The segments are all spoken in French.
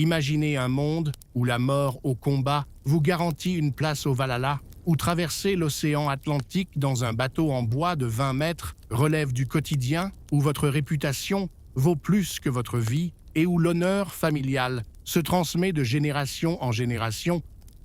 Imaginez un monde où la mort au combat vous garantit une place au Valhalla, où traverser l'océan Atlantique dans un bateau en bois de 20 mètres relève du quotidien, où votre réputation vaut plus que votre vie et où l'honneur familial se transmet de génération en génération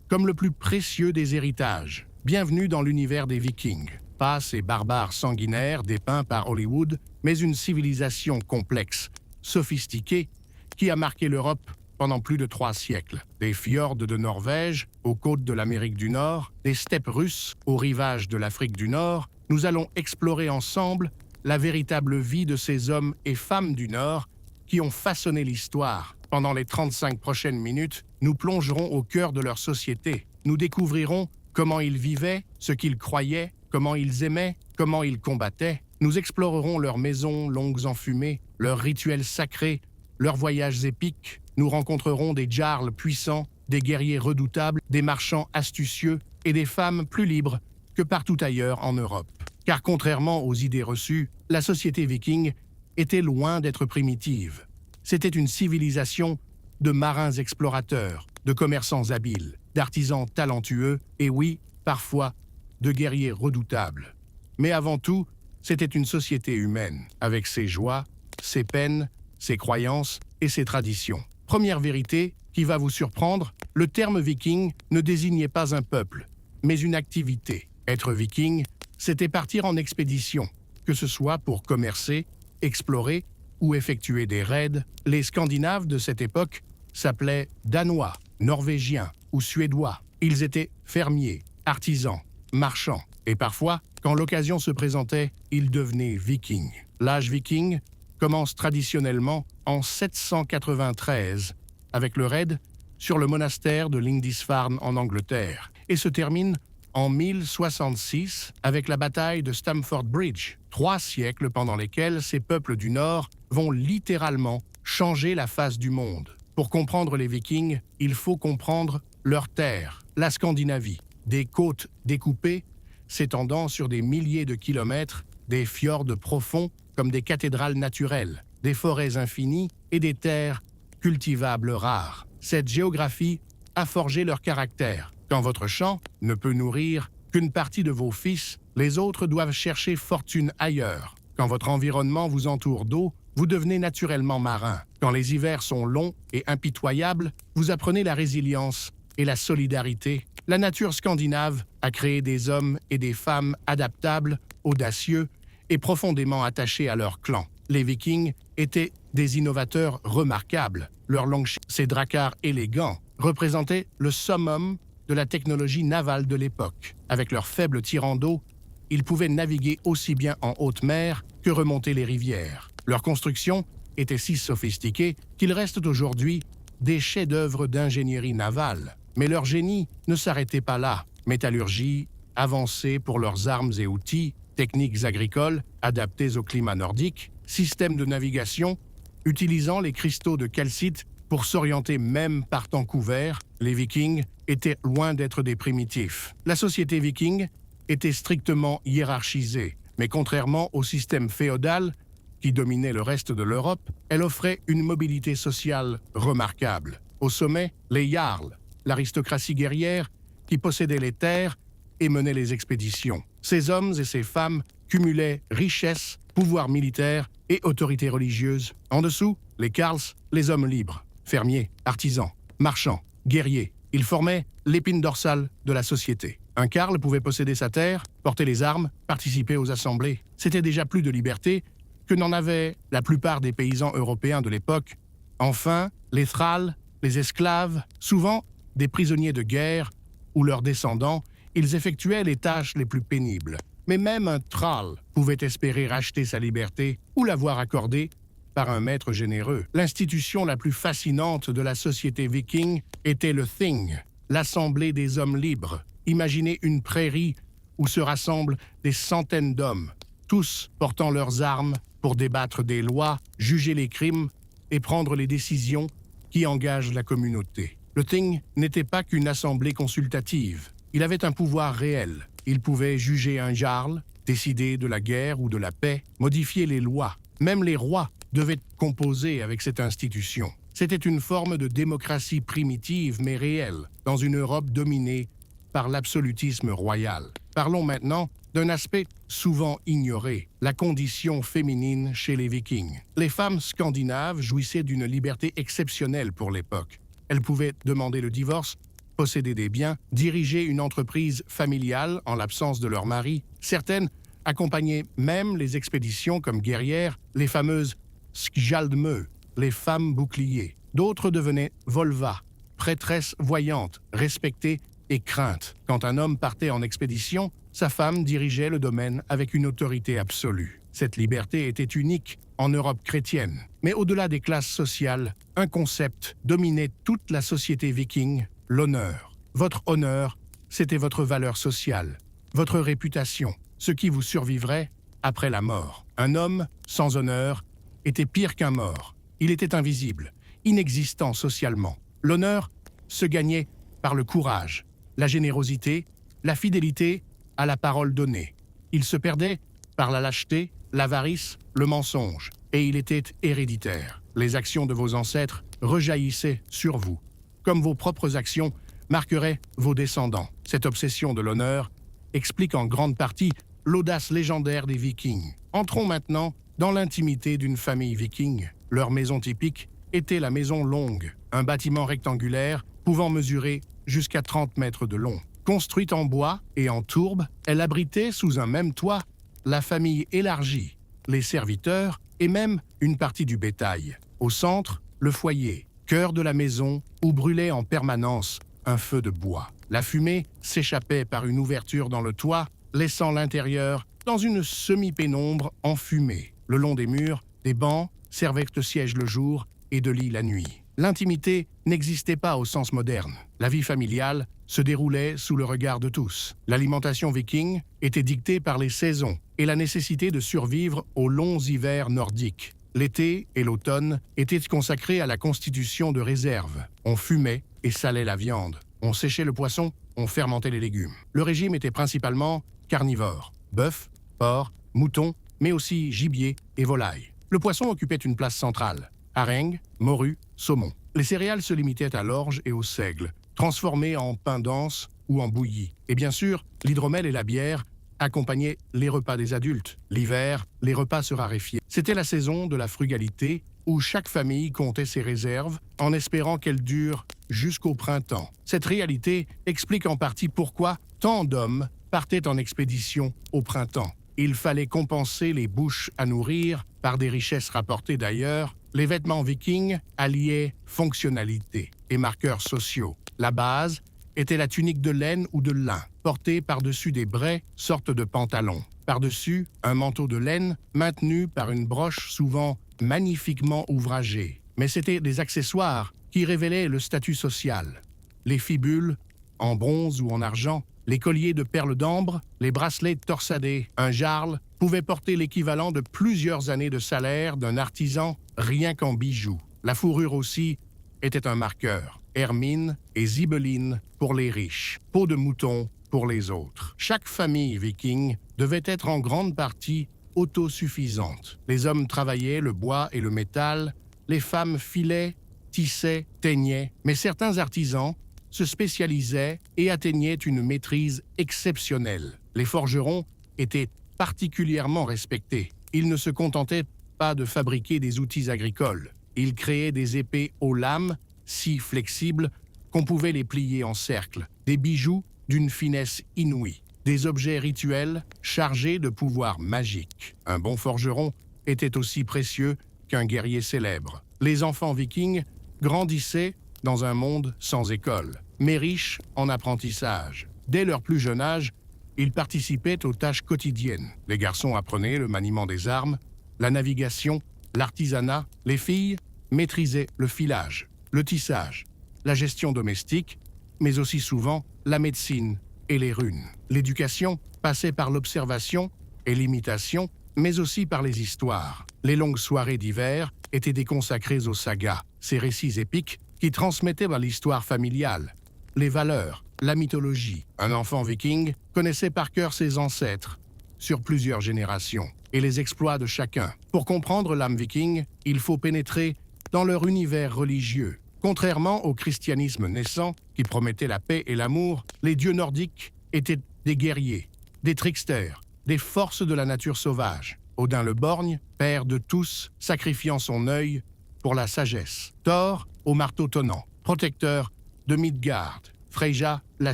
comme le plus précieux des héritages. Bienvenue dans l'univers des Vikings. Pas ces barbares sanguinaires dépeints par Hollywood, mais une civilisation complexe, sophistiquée, qui a marqué l'Europe pendant plus de 3 siècles. Des fjords de Norvège aux côtes de l'Amérique du Nord, des steppes russes aux rivages de l'Afrique du Nord, nous allons explorer ensemble la véritable vie de ces hommes et femmes du Nord qui ont façonné l'histoire. Pendant les 35 prochaines minutes, nous plongerons au cœur de leur société. Nous découvrirons comment ils vivaient, ce qu'ils croyaient, comment ils aimaient, comment ils combattaient. Nous explorerons leurs maisons longues en fumée, leurs rituels sacrés, leurs voyages épiques. Nous rencontrerons des jarls puissants, des guerriers redoutables, des marchands astucieux et des femmes plus libres que partout ailleurs en Europe. Car contrairement aux idées reçues, la société viking était loin d'être primitive. C'était une civilisation de marins explorateurs, de commerçants habiles, d'artisans talentueux et oui, parfois, de guerriers redoutables. Mais avant tout, c'était une société humaine, avec ses joies, ses peines, ses croyances et ses traditions. Première vérité qui va vous surprendre, le terme viking ne désignait pas un peuple, mais une activité. Être viking, c'était partir en expédition, que ce soit pour commercer, explorer ou effectuer des raids. Les Scandinaves de cette époque s'appelaient Danois, Norvégiens ou Suédois. Ils étaient fermiers, artisans, marchands. Et parfois, quand l'occasion se présentait, ils devenaient vikings. L'âge viking commence traditionnellement en 793 avec le raid sur le monastère de Lindisfarne en Angleterre et se termine en 1066 avec la bataille de Stamford Bridge. 3 siècles pendant lesquels ces peuples du Nord vont littéralement changer la face du monde. Pour comprendre les Vikings, il faut comprendre leur terre, la Scandinavie, des côtes découpées s'étendant sur des milliers de kilomètres, des fjords profonds comme des cathédrales naturelles, des forêts infinies et des terres cultivables rares. Cette géographie a forgé leur caractère. Quand votre champ ne peut nourrir qu'une partie de vos fils, les autres doivent chercher fortune ailleurs. Quand votre environnement vous entoure d'eau, vous devenez naturellement marin. Quand les hivers sont longs et impitoyables, vous apprenez la résilience et la solidarité. La nature scandinave a créé des hommes et des femmes adaptables, audacieux et profondément attachés à leur clan. Les Vikings étaient des innovateurs remarquables. Leurs longs ces dracars élégants représentaient le summum de la technologie navale de l'époque. Avec leurs faibles tirants d'eau, ils pouvaient naviguer aussi bien en haute mer que remonter les rivières. Leur construction était si sophistiquée qu'ils restent aujourd'hui des chefs-d'œuvre d'ingénierie navale. Mais leur génie ne s'arrêtait pas là. Métallurgie, avancée pour leurs armes et outils, techniques agricoles adaptées au climat nordique, système de navigation, utilisant les cristaux de calcite pour s'orienter même par temps couvert, les Vikings étaient loin d'être des primitifs. La société viking était strictement hiérarchisée, mais contrairement au système féodal qui dominait le reste de l'Europe, elle offrait une mobilité sociale remarquable. Au sommet, les jarls, l'aristocratie guerrière qui possédait les terres et menait les expéditions. Ces hommes et ces femmes cumulaient richesse, pouvoir militaire et autorité religieuse. En dessous, les carls, les hommes libres, fermiers, artisans, marchands, guerriers. Ils formaient l'épine dorsale de la société. Un carl pouvait posséder sa terre, porter les armes, participer aux assemblées. C'était déjà plus de liberté que n'en avaient la plupart des paysans européens de l'époque. Enfin, les thralls, les esclaves, souvent des prisonniers de guerre ou leurs descendants, ils effectuaient les tâches les plus pénibles. Mais même un thrall pouvait espérer racheter sa liberté ou l'avoir accordée par un maître généreux. L'institution la plus fascinante de la société viking était le Thing, l'assemblée des hommes libres. Imaginez une prairie où se rassemblent des centaines d'hommes, tous portant leurs armes pour débattre des lois, juger les crimes et prendre les décisions qui engagent la communauté. Le Thing n'était pas qu'une assemblée consultative. Il avait un pouvoir réel. Il pouvait juger un jarl, décider de la guerre ou de la paix, modifier les lois. Même les rois devaient composer avec cette institution. C'était une forme de démocratie primitive mais réelle, dans une Europe dominée par l'absolutisme royal. Parlons maintenant d'un aspect souvent ignoré, la condition féminine chez les Vikings. Les femmes scandinaves jouissaient d'une liberté exceptionnelle pour l'époque. Elles pouvaient demander le divorce, posséder des biens, diriger une entreprise familiale en l'absence de leur mari. Certaines accompagnaient même les expéditions comme guerrières, les fameuses skjaldmö, les femmes boucliers. D'autres devenaient volva, prêtresses voyantes, respectées et craintes. Quand un homme partait en expédition, sa femme dirigeait le domaine avec une autorité absolue. Cette liberté était unique en Europe chrétienne. Mais au-delà des classes sociales, un concept dominait toute la société viking, l'honneur. Votre honneur, c'était votre valeur sociale, votre réputation, ce qui vous survivrait après la mort. Un homme sans honneur était pire qu'un mort. Il était invisible, inexistant socialement. L'honneur se gagnait par le courage, la générosité, la fidélité à la parole donnée. Il se perdait par la lâcheté, l'avarice, le mensonge, et il était héréditaire. Les actions de vos ancêtres rejaillissaient sur vous, comme vos propres actions marqueraient vos descendants. Cette obsession de l'honneur explique en grande partie l'audace légendaire des Vikings. Entrons maintenant dans l'intimité d'une famille viking. Leur maison typique était la maison longue, un bâtiment rectangulaire pouvant mesurer jusqu'à 30 mètres de long. Construite en bois et en tourbe, elle abritait sous un même toit la famille élargie, les serviteurs et même une partie du bétail. Au centre, le foyer, cœur de la maison où brûlait en permanence un feu de bois. La fumée s'échappait par une ouverture dans le toit, laissant l'intérieur dans une semi-pénombre enfumée. Le long des murs, des bancs servaient de siège le jour et de lit la nuit. L'intimité n'existait pas au sens moderne. La vie familiale se déroulait sous le regard de tous. L'alimentation viking était dictée par les saisons et la nécessité de survivre aux longs hivers nordiques. L'été et l'automne étaient consacrés à la constitution de réserves. On fumait et salait la viande. On séchait le poisson, on fermentait les légumes. Le régime était principalement carnivore. Bœuf, porc, mouton, mais aussi gibier et volaille. Le poisson occupait une place centrale. Harengs, morues, saumon. Les céréales se limitaient à l'orge et au seigle, transformées en pain dense ou en bouillie. Et bien sûr, l'hydromel et la bière accompagnaient les repas des adultes. L'hiver, les repas se raréfiaient. C'était la saison de la frugalité, où chaque famille comptait ses réserves en espérant qu'elles durent jusqu'au printemps. Cette réalité explique en partie pourquoi tant d'hommes partaient en expédition au printemps. Il fallait compenser les bouches à nourrir par des richesses rapportées d'ailleurs. Les vêtements vikings alliaient fonctionnalité et marqueurs sociaux. La base était la tunique de laine ou de lin, portée par-dessus des braies, sorte de pantalon. Par-dessus, un manteau de laine maintenu par une broche souvent magnifiquement ouvragée. Mais c'étaient des accessoires qui révélaient le statut social. Les fibules, en bronze ou en argent, les colliers de perles d'ambre, les bracelets torsadés, un jarle pouvait porter l'équivalent de plusieurs années de salaire d'un artisan rien qu'en bijoux. La fourrure aussi était un marqueur. Hermine et zibeline pour les riches, peau de mouton pour les autres. Chaque famille viking devait être en grande partie autosuffisante. Les hommes travaillaient le bois et le métal, les femmes filaient, tissaient, teignaient, mais certains artisans se spécialisaient et atteignaient une maîtrise exceptionnelle. Les forgerons étaient particulièrement respectés. Ils ne se contentaient pas de fabriquer des outils agricoles. Ils créaient des épées aux lames si flexibles qu'on pouvait les plier en cercle, des bijoux d'une finesse inouïe, des objets rituels chargés de pouvoirs magiques. Un bon forgeron était aussi précieux qu'un guerrier célèbre. Les enfants vikings grandissaient dans un monde sans école, mais riches en apprentissage. Dès leur plus jeune âge, ils participaient aux tâches quotidiennes. Les garçons apprenaient le maniement des armes, la navigation, l'artisanat. Les filles maîtrisaient le filage, le tissage, la gestion domestique, mais aussi souvent la médecine et les runes. L'éducation passait par l'observation et l'imitation, mais aussi par les histoires. Les longues soirées d'hiver étaient consacrées aux sagas, ces récits épiques qui transmettaient l'histoire familiale, les valeurs, la mythologie. Un enfant viking connaissait par cœur ses ancêtres sur plusieurs générations et les exploits de chacun. Pour comprendre l'âme viking, il faut pénétrer dans leur univers religieux. Contrairement au christianisme naissant, qui promettait la paix et l'amour, les dieux nordiques étaient des guerriers, des tricksters, des forces de la nature sauvage. Odin le borgne, père de tous, sacrifiant son œil pour la sagesse. Thor, au marteau tonnant, protecteur de Midgard. Freyja, la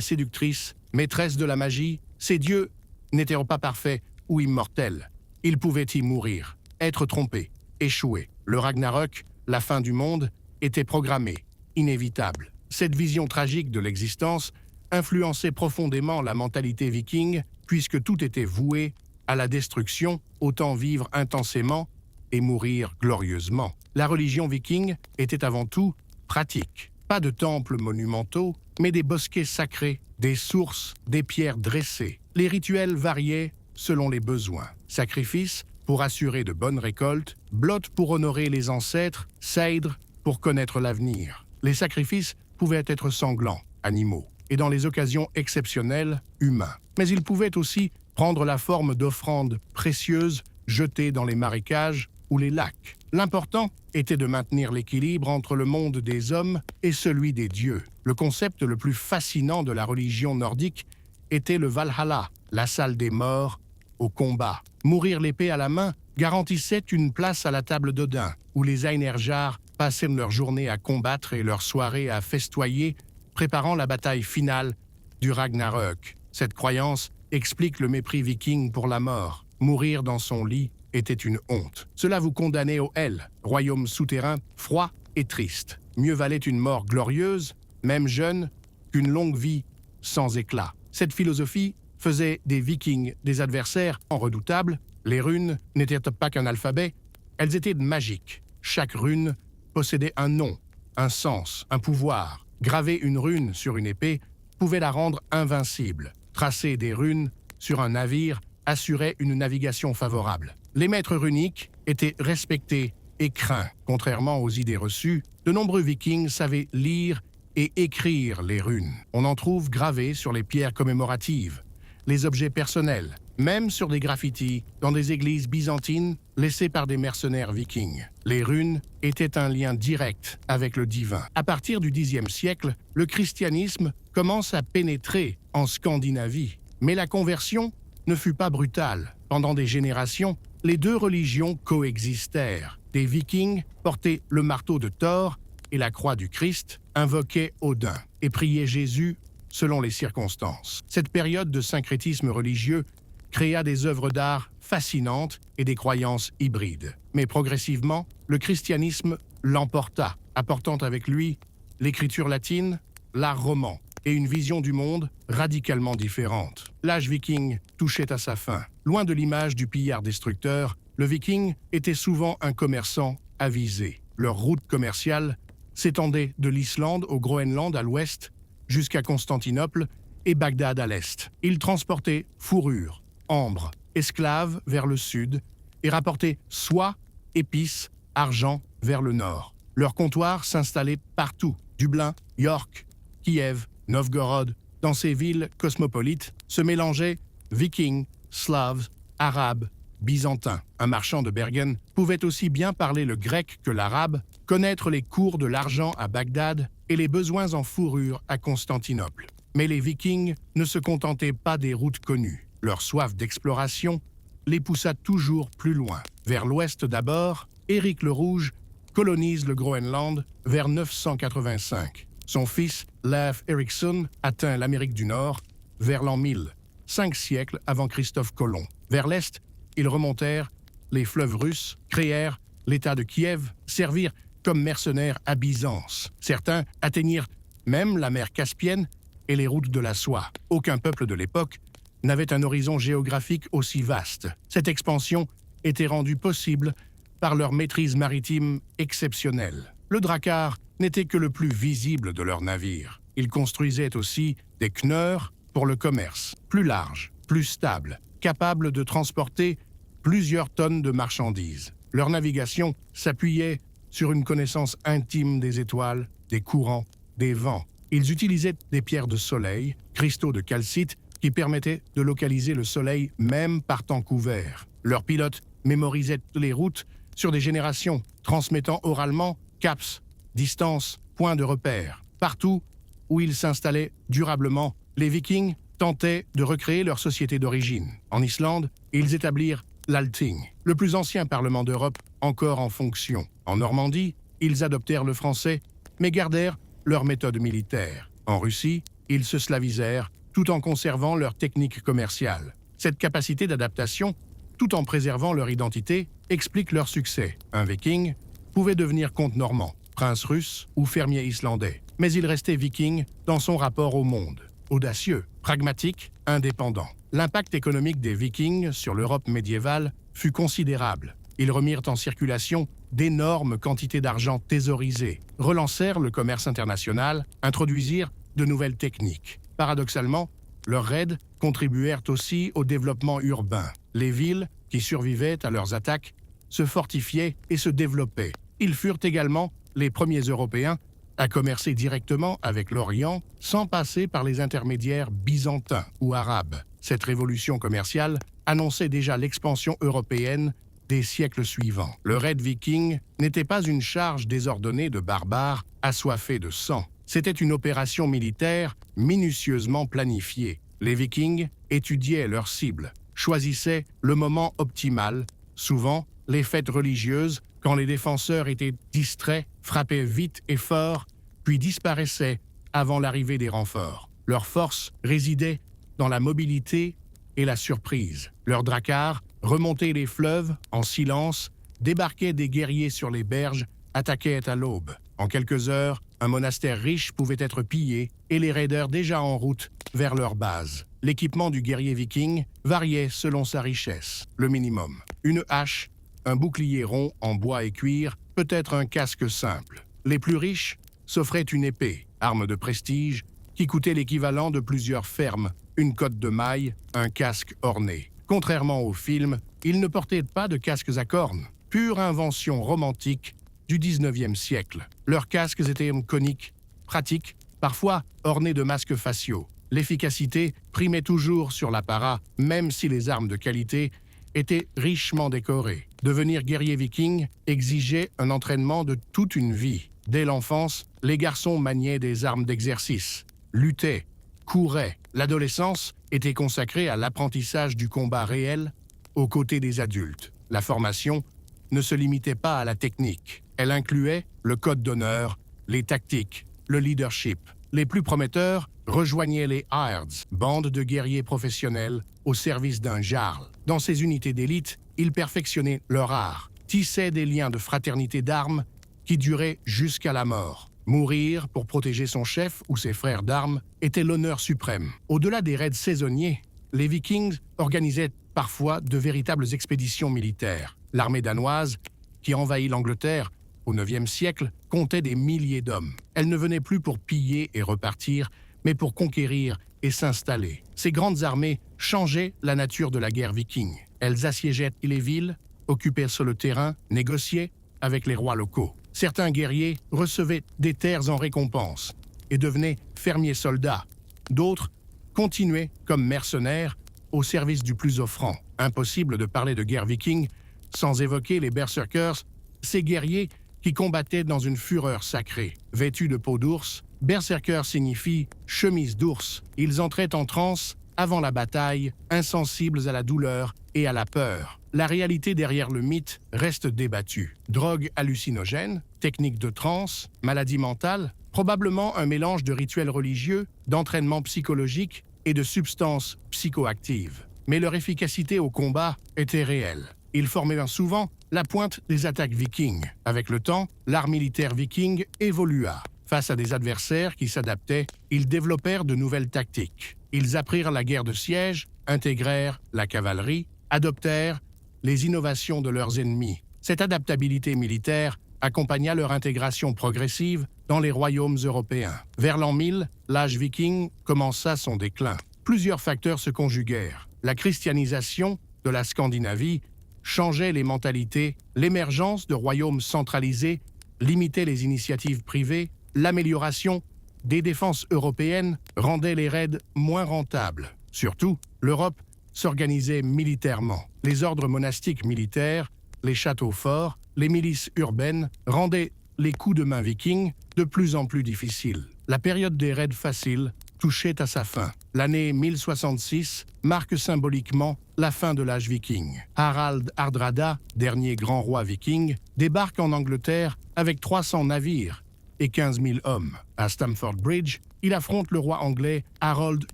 séductrice, maîtresse de la magie, ces dieux n'étaient pas parfaits ou immortels. Ils pouvaient y mourir, être trompés, échouer. Le Ragnarök, la fin du monde, était programmée, inévitable. Cette vision tragique de l'existence influençait profondément la mentalité viking, puisque tout était voué à la destruction, autant vivre intensément et mourir glorieusement. La religion viking était avant tout pratique. Pas de temples monumentaux, mais des bosquets sacrés, des sources, des pierres dressées. Les rituels variaient selon les besoins. Sacrifices pour assurer de bonnes récoltes, Blot pour honorer les ancêtres, Seidr pour connaître l'avenir. Les sacrifices pouvaient être sanglants, animaux, et dans les occasions exceptionnelles, humains. Mais ils pouvaient aussi prendre la forme d'offrandes précieuses jetées dans les marécages ou les lacs. L'important était de maintenir l'équilibre entre le monde des hommes et celui des dieux. Le concept le plus fascinant de la religion nordique était le Valhalla, la salle des morts, au combat. Mourir l'épée à la main garantissait une place à la table d'Odin, où les Einherjar passaient leur journée à combattre et leur soirée à festoyer, préparant la bataille finale du Ragnarök. Cette croyance explique le mépris viking pour la mort. Mourir dans son lit était une honte. Cela vous condamnait au Hel, royaume souterrain, froid et triste. Mieux valait une mort glorieuse, même jeune, qu'une longue vie sans éclat. Cette philosophie faisait des Vikings des adversaires redoutables. Les runes n'étaient pas qu'un alphabet, elles étaient magiques. Chaque rune possédait un nom, un sens, un pouvoir. Graver une rune sur une épée pouvait la rendre invincible. Tracer des runes sur un navire assurait une navigation favorable. Les maîtres runiques étaient respectés et craints. Contrairement aux idées reçues, de nombreux Vikings savaient lire et écrire les runes. On en trouve gravées sur les pierres commémoratives, les objets personnels, même sur des graffitis dans des églises byzantines laissées par des mercenaires vikings. Les runes étaient un lien direct avec le divin. À partir du Xe siècle, le christianisme commence à pénétrer en Scandinavie. Mais la conversion ne fut pas brutale. Pendant des générations, les deux religions coexistèrent. Des Vikings portaient le marteau de Thor et la croix du Christ, invoquaient Odin et priaient Jésus selon les circonstances. Cette période de syncrétisme religieux créa des œuvres d'art fascinantes et des croyances hybrides. Mais progressivement, le christianisme l'emporta, apportant avec lui l'écriture latine, l'art roman et une vision du monde radicalement différente. L'âge viking touchait à sa fin. Loin de l'image du pillard destructeur, le viking était souvent un commerçant avisé. Leur route commerciale s'étendait de l'Islande au Groenland à l'ouest jusqu'à Constantinople et Bagdad à l'est. Ils transportaient fourrures, ambre, esclaves vers le sud et rapportaient soie, épices, argent vers le nord. Leurs comptoirs s'installaient partout, Dublin, York, Kiev, Novgorod. Dans ces villes cosmopolites se mélangeaient vikings, slaves, arabes, byzantins. Un marchand de Bergen pouvait aussi bien parler le grec que l'arabe, connaître les cours de l'argent à Bagdad et les besoins en fourrure à Constantinople. Mais les Vikings ne se contentaient pas des routes connues. Leur soif d'exploration les poussa toujours plus loin. Vers l'ouest d'abord, Éric le Rouge colonise le Groenland vers 985. Son fils, Leif Erikson, atteint l'Amérique du Nord vers l'an 1000, 5 siècles avant Christophe Colomb. Vers l'est, ils remontèrent les fleuves russes, créèrent l'État de Kiev, servirent comme mercenaires à Byzance. Certains atteignirent même la mer Caspienne et les routes de la soie. Aucun peuple de l'époque n'avait un horizon géographique aussi vaste. Cette expansion était rendue possible par leur maîtrise maritime exceptionnelle. Le Drakkar n'était que le plus visible de leurs navires. Ils construisaient aussi des kneurs pour le commerce, plus larges, plus stables, capables de transporter plusieurs tonnes de marchandises. Leur navigation s'appuyait sur une connaissance intime des étoiles, des courants, des vents. Ils utilisaient des pierres de soleil, cristaux de calcite, qui permettaient de localiser le soleil même par temps couvert. Leurs pilotes mémorisaient les routes sur des générations, transmettant oralement caps, distances, points de repère. Partout où ils s'installaient durablement, les Vikings tentaient de recréer leur société d'origine. En Islande, ils établirent l'Althing, le plus ancien parlement d'Europe encore en fonction. En Normandie, ils adoptèrent le français, mais gardèrent leur méthode militaire. En Russie, ils se slavisèrent tout en conservant leur technique commerciale. Cette capacité d'adaptation, tout en préservant leur identité, explique leur succès. Un Viking pouvait devenir comte normand, prince russe ou fermier islandais, mais il restait Viking dans son rapport au monde. Audacieux, pragmatique, indépendant. L'impact économique des Vikings sur l'Europe médiévale fut considérable. Ils remirent en circulation d'énormes quantités d'argent thésaurisé, relancèrent le commerce international, introduisirent de nouvelles techniques. Paradoxalement, leurs raids contribuèrent aussi au développement urbain. Les villes, qui survivaient à leurs attaques, se fortifiaient et se développaient. Ils furent également les premiers Européens à commercer directement avec l'Orient sans passer par les intermédiaires byzantins ou arabes. Cette révolution commerciale annonçait déjà l'expansion européenne des siècles suivants. Le raid viking n'était pas une charge désordonnée de barbares assoiffés de sang. C'était une opération militaire minutieusement planifiée. Les Vikings étudiaient leurs cibles, choisissaient le moment optimal, souvent les fêtes religieuses, quand les défenseurs étaient distraits, frappaient vite et fort, puis disparaissaient avant l'arrivée des renforts. Leur force résidait dans la mobilité et la surprise. Leurs dracars remontaient les fleuves en silence, débarquaient des guerriers sur les berges, attaquaient à l'aube. En quelques heures, un monastère riche pouvait être pillé et les raiders déjà en route vers leur base. L'équipement du guerrier viking variait selon sa richesse. Le minimum: une hache, un bouclier rond en bois et cuir, peut-être un casque simple. Les plus riches s'offraient une épée, arme de prestige, qui coûtait l'équivalent de plusieurs fermes, une cotte de mailles, un casque orné. Contrairement au film, ils ne portaient pas de casques à cornes, pure invention romantique du XIXe siècle. Leurs casques étaient coniques, pratiques, parfois ornés de masques faciaux. L'efficacité primait toujours sur l'apparat, même si les armes de qualité étaient richement décorées. Devenir guerrier viking exigeait un entraînement de toute une vie. Dès l'enfance, les garçons maniaient des armes d'exercice, luttaient, couraient. L'adolescence était consacrée à l'apprentissage du combat réel aux côtés des adultes. La formation ne se limitait pas à la technique. Elle incluait le code d'honneur, les tactiques, le leadership. Les plus prometteurs rejoignaient les Hirds, bandes de guerriers professionnels au service d'un jarl. Dans ces unités d'élite, ils perfectionnaient leur art, tissaient des liens de fraternité d'armes qui duraient jusqu'à la mort. Mourir pour protéger son chef ou ses frères d'armes était l'honneur suprême. Au-delà des raids saisonniers, les Vikings organisaient parfois de véritables expéditions militaires. L'armée danoise, qui envahit l'Angleterre au IXe siècle, comptait des milliers d'hommes. Elle ne venait plus pour piller et repartir, mais pour conquérir et s'installer. Ces grandes armées changeaient la nature de la guerre viking. Elles assiégeaient les villes, occupaient sur le terrain, négociaient avec les rois locaux. Certains guerriers recevaient des terres en récompense et devenaient fermiers-soldats. D'autres continuaient comme mercenaires au service du plus offrant. Impossible de parler de guerre viking sans évoquer les berserkers, ces guerriers qui combattaient dans une fureur sacrée. Vêtus de peau d'ours, berserker signifie chemise d'ours. Ils entraient en transe avant la bataille, insensibles à la douleur et à la peur. La réalité derrière le mythe reste débattue. Drogue hallucinogène, technique de transe, maladie mentale, probablement un mélange de rituels religieux, d'entraînement psychologique et de substances psychoactives. Mais leur efficacité au combat était réelle. Ils formaient souvent la pointe des attaques vikings. Avec le temps, l'art militaire viking évolua. Face à des adversaires qui s'adaptaient, ils développèrent de nouvelles tactiques. Ils apprirent la guerre de siège, intégrèrent la cavalerie, adoptèrent les innovations de leurs ennemis. Cette adaptabilité militaire accompagna leur intégration progressive dans les royaumes européens. Vers l'an 1000, l'âge viking commença son déclin. Plusieurs facteurs se conjuguèrent. La christianisation de la Scandinavie changeait les mentalités, l'émergence de royaumes centralisés limitait les initiatives privées, l'amélioration des défenses européennes rendait les raids moins rentables. Surtout, l'Europe s'organisait militairement. Les ordres monastiques militaires, les châteaux forts, les milices urbaines rendaient les coups de main vikings de plus en plus difficiles. La période des raids faciles touchait à sa fin. L'année 1066 marque symboliquement la fin de l'âge viking. Harald Hardrada, dernier grand roi viking, débarque en Angleterre avec 300 navires et 15 000 hommes. À Stamford Bridge, il affronte le roi anglais Harold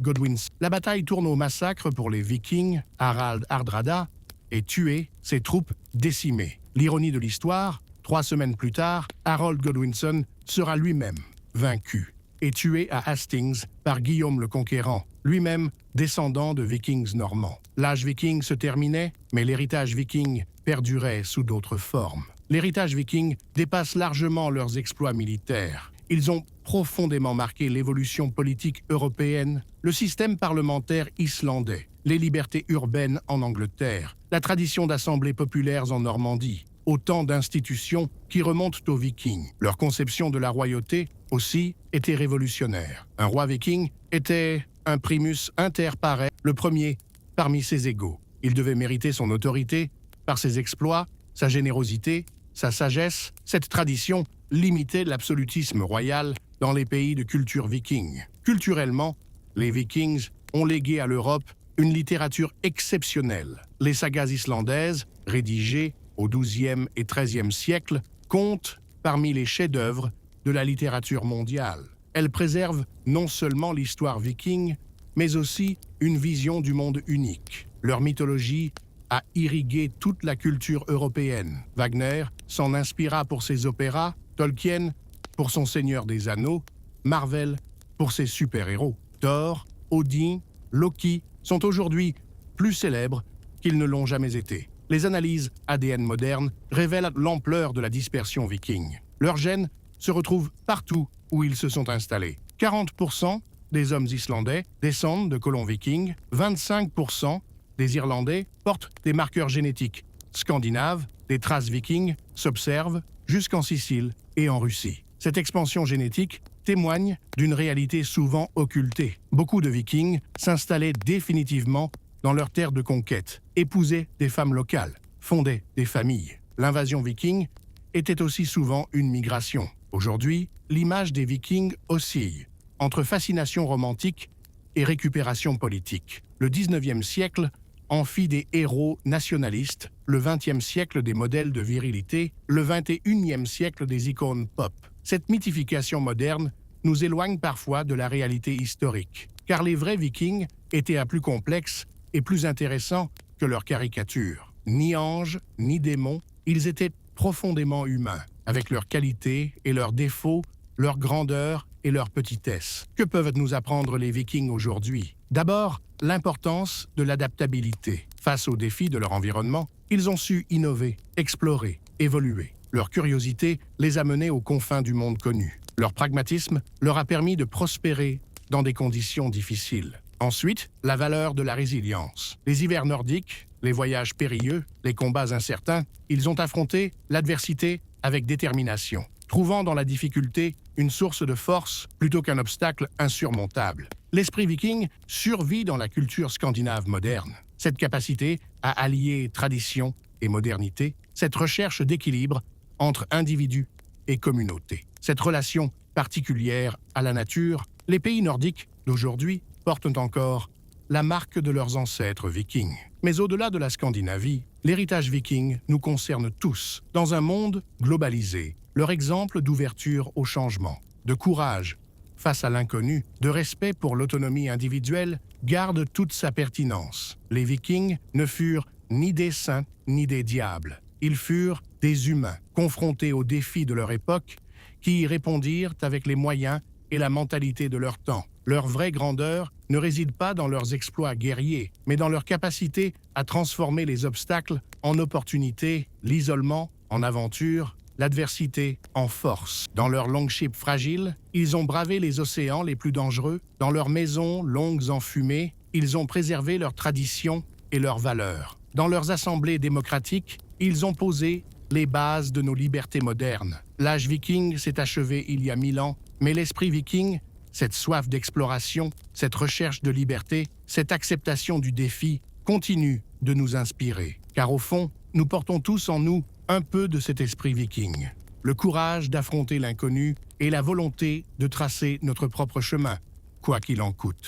Godwinson. La bataille tourne au massacre pour les Vikings. Harald Hardrada est tué, ses troupes décimées. L'ironie de l'histoire, 3 semaines plus tard, Harold Godwinson sera lui-même vaincu et tué à Hastings par Guillaume le Conquérant, lui-même descendant de Vikings normands. L'âge viking se terminait, mais l'héritage viking perdurait sous d'autres formes. L'héritage viking dépasse largement leurs exploits militaires. Ils ont profondément marqué l'évolution politique européenne, le système parlementaire islandais, les libertés urbaines en Angleterre, la tradition d'assemblées populaires en Normandie, autant d'institutions qui remontent aux Vikings. Leur conception de la royauté, aussi, était révolutionnaire. Un roi viking était un primus inter pares, le premier parmi ses égaux. Il devait mériter son autorité par ses exploits, sa générosité, sa sagesse. Cette tradition limitait l'absolutisme royal dans les pays de culture viking. Culturellement, les Vikings ont légué à l'Europe une littérature exceptionnelle. Les sagas islandaises, rédigées au XIIe et XIIIe siècle, comptent parmi les chefs-d'œuvre de la littérature mondiale. Elles préservent non seulement l'histoire viking, mais aussi une vision du monde unique. Leur mythologie a irrigué toute la culture européenne. Wagner s'en inspira pour ses opéras, Tolkien pour son Seigneur des Anneaux, Marvel pour ses super-héros. Thor, Odin, Loki sont aujourd'hui plus célèbres qu'ils ne l'ont jamais été. Les analyses ADN modernes révèlent l'ampleur de la dispersion viking. Leurs gènes se retrouvent partout où ils se sont installés. 40% des hommes islandais descendent de colons vikings, 25% des Irlandais portent des marqueurs génétiques scandinaves, des traces vikings s'observent jusqu'en Sicile et en Russie. Cette expansion génétique témoigne d'une réalité souvent occultée. Beaucoup de Vikings s'installaient définitivement dans leur terre de conquête, épousaient des femmes locales, fondaient des familles. L'invasion viking était aussi souvent une migration. Aujourd'hui, l'image des Vikings oscille entre fascination romantique et récupération politique. Le 19e siècle en fit des héros nationalistes, le 20e siècle des modèles de virilité, le 21e siècle des icônes pop. Cette mythification moderne nous éloigne parfois de la réalité historique, car les vrais Vikings étaient à plus complexes et plus intéressants que leurs caricatures. Ni anges, ni démons, ils étaient profondément humains, avec leurs qualités et leurs défauts, leur grandeur et leur petitesse. Que peuvent nous apprendre les Vikings aujourd'hui? D'abord, l'importance de l'adaptabilité. Face aux défis de leur environnement, ils ont su innover, explorer, évoluer. Leur curiosité les a menés aux confins du monde connu. Leur pragmatisme leur a permis de prospérer dans des conditions difficiles. Ensuite, la valeur de la résilience. Les hivers nordiques, les voyages périlleux, les combats incertains, ils ont affronté l'adversité avec détermination, trouvant dans la difficulté une source de force plutôt qu'un obstacle insurmontable. L'esprit viking survit dans la culture scandinave moderne. Cette capacité à allier tradition et modernité, cette recherche d'équilibre entre individus et communauté. Cette relation particulière à la nature, les pays nordiques d'aujourd'hui portent encore la marque de leurs ancêtres vikings. Mais au-delà de la Scandinavie, l'héritage viking nous concerne tous. Dans un monde globalisé, leur exemple d'ouverture au changement, de courage face à l'inconnu, de respect pour l'autonomie individuelle garde toute sa pertinence. Les Vikings ne furent ni des saints ni des diables. Ils furent des humains, confrontés aux défis de leur époque, qui y répondirent avec les moyens et la mentalité de leur temps. Leur vraie grandeur ne réside pas dans leurs exploits guerriers, mais dans leur capacité à transformer les obstacles en opportunités, l'isolement en aventure, l'adversité en force. Dans leurs longships fragiles, ils ont bravé les océans les plus dangereux. Dans leurs maisons longues en fumée, ils ont préservé leurs traditions et leurs valeurs. Dans leurs assemblées démocratiques, ils ont posé les bases de nos libertés modernes. L'âge viking s'est achevé il y a 1000 ans, mais l'esprit viking, cette soif d'exploration, cette recherche de liberté, cette acceptation du défi, continue de nous inspirer. Car au fond, nous portons tous en nous un peu de cet esprit viking. le courage d'affronter l'inconnu et la volonté de tracer notre propre chemin, quoi qu'il en coûte.